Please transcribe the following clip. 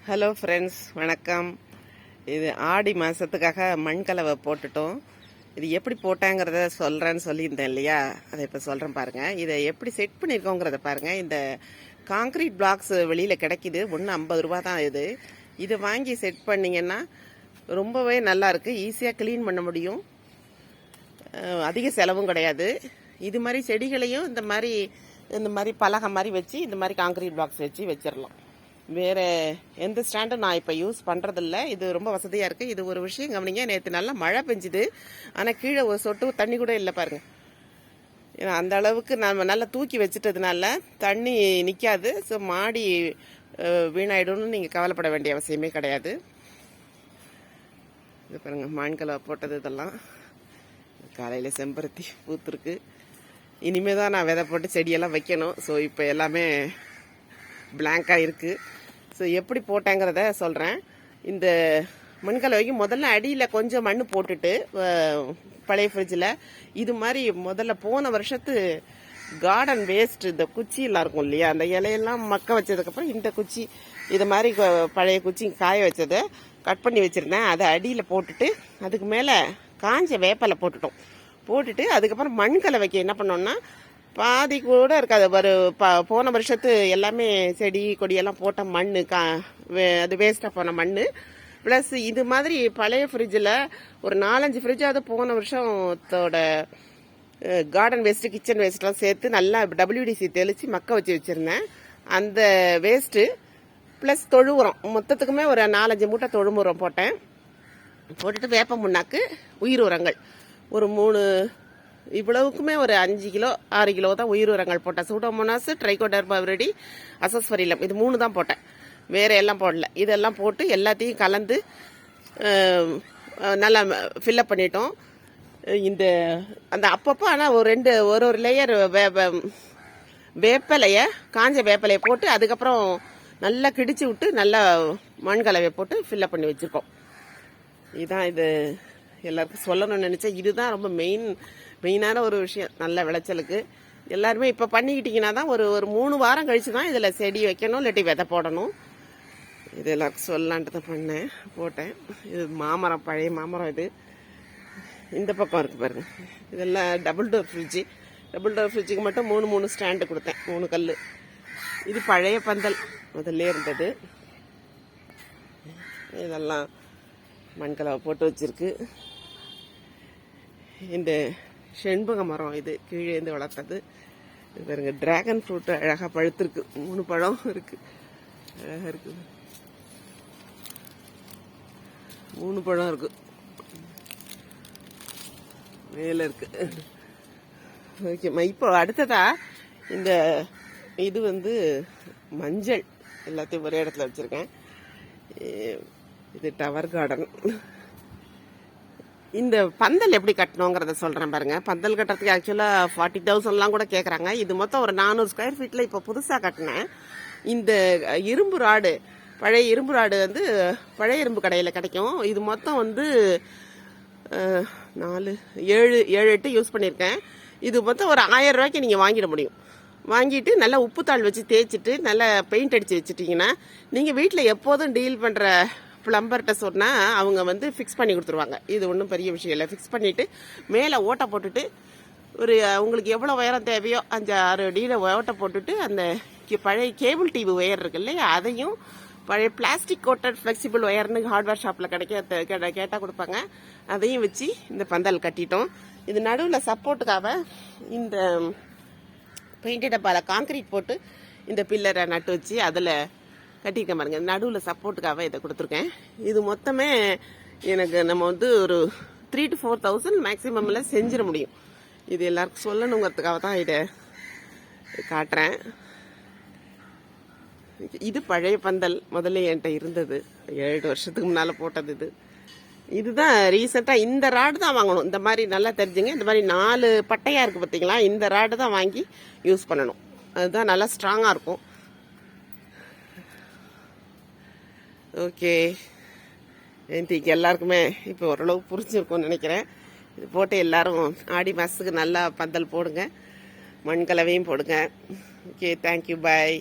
Hello friends, வணக்கம். இது ஆடி மாதத்துக்காக மண்கலவை போட்டுட்டோம். இது எப்படி போட்டாங்கிறத சொல்கிறேன்னு சொல்லியிருந்தேன் இல்லையா, அதை இப்போ சொல்கிறேன் பாருங்கள். இதை எப்படி செட் பண்ணியிருக்கோங்கிறத பாருங்கள். இந்த காங்க்ரீட் பிளாக்ஸ் வெளியில் கிடைக்கிது, ஒன்று 50 ரூபா தான். இதை வாங்கி செட் பண்ணிங்கன்னா ரொம்பவே நல்லாயிருக்கு. ஈஸியாக க்ளீன் பண்ண முடியும், அதிக செலவும் கிடையாது. இது மாதிரி செடிகளையும் இந்த மாதிரி பலகை மாதிரி வச்சு இந்த மாதிரி காங்க்ரீட் பிளாக்ஸ் வச்சிடலாம். வேறு எந்த ஸ்டாண்டும் நான் இப்போ யூஸ் பண்ணுறதில்ல. இது ரொம்ப வசதியாக இருக்குது. இது ஒரு விஷயம் கவனிங்க, நேற்று நல்லா மழை பெஞ்சுது, ஆனால் கீழே ஒரு சொட்டு தண்ணி கூட இல்லை பாருங்கள். ஏன்னா அந்த அளவுக்கு நம்ம நல்லா தூக்கி வச்சுட்டதுனால தண்ணி நிற்காது. ஸோ மாடி வீணாயிடும்னு நீங்கள் கவலைப்பட வேண்டிய அவசியமே கிடையாது. இது பாருங்கள், மண்கலவை போட்டது இதெல்லாம். காலையில் செம்பருத்தி பூத்துருக்கு. இனிமேல் தான் நான் விதை போட்டு செடியெல்லாம் வைக்கணும். ஸோ இப்போ எல்லாமே பிளாங்காக இருக்குது. ஸோ எப்படி போட்டேங்கிறத சொல்கிறேன். இந்த மண்கலவைக்கு முதல்ல அடியில் கொஞ்சம் மண் போட்டுட்டு, பழைய ஃப்ரிட்ஜில் இது மாதிரி முதல்ல போன வருஷத்து கார்டன் வேஸ்ட், இந்த குச்சியெல்லாம் இருக்கும் இல்லையா, அந்த இலையெல்லாம் மக்க வச்சதுக்கப்புறம் இந்த குச்சி, இது மாதிரி பழைய குச்சி காய வச்சதை கட் பண்ணி வச்சுருந்தேன். அதை அடியில் போட்டுட்டு அதுக்கு மேலே காஞ்ச வேப்பலை போட்டுட்டு அதுக்கப்புறம் மண்கலவைக்கு என்ன பண்ணோன்னா பாதி கூட இருக்காது. போன வருஷத்து எல்லாமே செடி கொடியெல்லாம் போட்ட மண், அது வேஸ்ட்டாக போன மண் ப்ளஸ் இது மாதிரி பழைய ஃப்ரிட்ஜில் ஒரு 4-5 ஃப்ரிட்ஜாவது போன வருஷத்தோட கார்டன் வேஸ்ட்டு, கிச்சன் வேஸ்ட்லாம் சேர்த்து நல்லா WDC தெளித்து மக்க வச்சுருந்தேன். அந்த வேஸ்ட்டு ப்ளஸ் தொழு உரம், மொத்தத்துக்குமே ஒரு 4-5 மூட்டை தொழு உரம் போட்டுட்டு வேப்ப முன்னாக்கு, உயிர் உரங்கள் ஒரு 3, இவ்வளவுக்குமே ஒரு 5 கிலோ 6 கிலோ தான் உயிர் உரங்கள் போட்டேன். சூடோமோனாஸ், ட்ரைகோடர்மா விரிடி, அசஸ்பரிலம், இது 3 தான் போட்டேன், வேறு எல்லாம் போடல. இதெல்லாம் போட்டு எல்லாத்தையும் கலந்து நல்லா ஃபில்லப் பண்ணிட்டோம். இந்த அந்த அப்பப்போ ஆனால் ஒரு லேயர் வேப்பலையை, காஞ்ச வேப்பலையை போட்டு அதுக்கப்புறம் நல்லா கிடிச்சு விட்டு நல்லா மண்கலவையை போட்டு ஃபில்லப் பண்ணி வச்சுருக்கோம். இதுதான் இது எல்லாருக்கும் சொல்லணும்னு நினச்சேன். இதுதான் ரொம்ப மெயினான ஒரு விஷயம் நல்ல விளைச்சலுக்கு. எல்லாருமே இப்போ பண்ணிக்கிட்டிங்கன்னா தான் ஒரு 3 வாரம் கழிச்சு தான் இதில் செடி வைக்கணும், இல்லாட்டி விதை போடணும். இது எல்லாருக்கும் சொல்லலான்ட்டு தான் போட்டேன். இது மாமரம், பழைய மாமரம். இது இந்த பக்கம் இருக்குது பாருங்கள். இதெல்லாம் டபுள் டோர் ஃப்ரிட்ஜுக்கு மட்டும் 3 ஸ்டாண்டு கொடுத்தேன், 3 கல். இது பழைய பந்தல் முதல்ல இருந்தது. இதெல்லாம் மண்கலவை போட்டு வச்சிருக்கு. இந்த செண்பக மரம் இது கீழேந்து வளர்த்தது. இது பாருங்க, டிராகன் ஃப்ரூட் அழகாக பழுத்திருக்கு. 3 பழம் இருக்கு, அழகாக இருக்கு. 3 பழம் இருக்கு, மேல இருக்கு. ஓகே, இப்போ அடுத்ததா இந்த இது மஞ்சள் எல்லாத்தையும் ஒரே இடத்துல வச்சிருக்கேன். இது டவர் கார்டன். இந்த பந்தல் எப்படி கட்டணுங்கிறத சொல்கிறேன் பாருங்க. பந்தல் கட்டுறதுக்கு ஆக்சுவலாக 40,000 கூட கேட்குறாங்க. இது மொத்தம் ஒரு 400 ஸ்கொயர் ஃபீட்டில் இப்போ புதுசாக கட்டினேன். இந்த இரும்பு ராடு, பழைய இரும்பு ராடு பழைய இரும்பு கடையில் கிடைக்கும். இது மொத்தம் 4, 7, 8 யூஸ் பண்ணியிருக்கேன். இது மொத்தம் ஒரு 1000 ரூபாய்க்கு நீங்கள் வாங்கிட முடியும். வாங்கிட்டு நல்லா உப்புத்தாள் வச்சு தேய்ச்சிட்டு நல்லா பெயிண்ட் அடித்து வச்சுட்டிங்கன்னா, நீங்கள் வீட்டில் எப்போதும் டீல் பண்ணுற பிளம்பர்கிட்ட சொன்னால் அவங்க ஃபிக்ஸ் பண்ணி கொடுத்துருவாங்க. இது ஒன்றும் பெரிய விஷயம் இல்லை. ஃபிக்ஸ் பண்ணிவிட்டு மேலே ஓட்டை போட்டுட்டு, உங்களுக்கு எவ்வளோ உயரம் தேவையோ 5-6 அடியில் ஓட்டை போட்டுட்டு, அந்த பழைய கேபிள் டிவி ஒயர் இருக்கு இல்லையா, அதையும் பழைய பிளாஸ்டிக் கோட்டட் ஃப்ளெக்சிபிள் ஒயர்னு ஹார்ட்வேர் ஷாப்பில் கேட்டால் கொடுப்பாங்க, அதையும் வச்சு இந்த பந்தல் கட்டிட்டோம். இது நடுவில் சப்போர்ட்டுக்காக இந்த பெயிண்ட் டப்பாவில் காங்கிரீட் போட்டு இந்த பில்லரை நட்டு வச்சு அதில் கட்டியிருக்கேன் பாருங்க. நடுவில் சப்போர்ட்டுக்காக இதை கொடுத்துருக்கேன். இது மொத்தமே எனக்கு நம்ம ஒரு 3,000 to 4,000 மேக்ஸிமமில் செஞ்சிட முடியும். இது எல்லாருக்கும் சொல்லணுங்கிறதுக்காக தான் இதை காட்டுறேன். இது பழைய பந்தல், முதல்ல என்கிட்ட இருந்தது, 7 வருஷத்துக்கு முன்னால் போட்டது. இதுதான் ரீசெண்டாக இந்த ராடு தான் வாங்கணும். இந்த மாதிரி நல்லா தெரிஞ்சுங்க, இந்த மாதிரி 4 பட்டையாக இருக்குது பார்த்தீங்களா, இந்த ராடு தான் வாங்கி யூஸ் பண்ணணும். அதுதான் நல்லா ஸ்ட்ராங்காக இருக்கும். ஓகே, இன்றைக்கி எல்லாருக்குமே இப்போ ஓரளவு புரிஞ்சிருக்கும்னு நினைக்கிறேன். இது போட்டு எல்லாரும் ஆடி மாதத்துக்கு நல்லா பந்தல் போடுங்க, மண்கலவையும் போடுங்க. ஓகே, தேங்க்யூ, பாய்.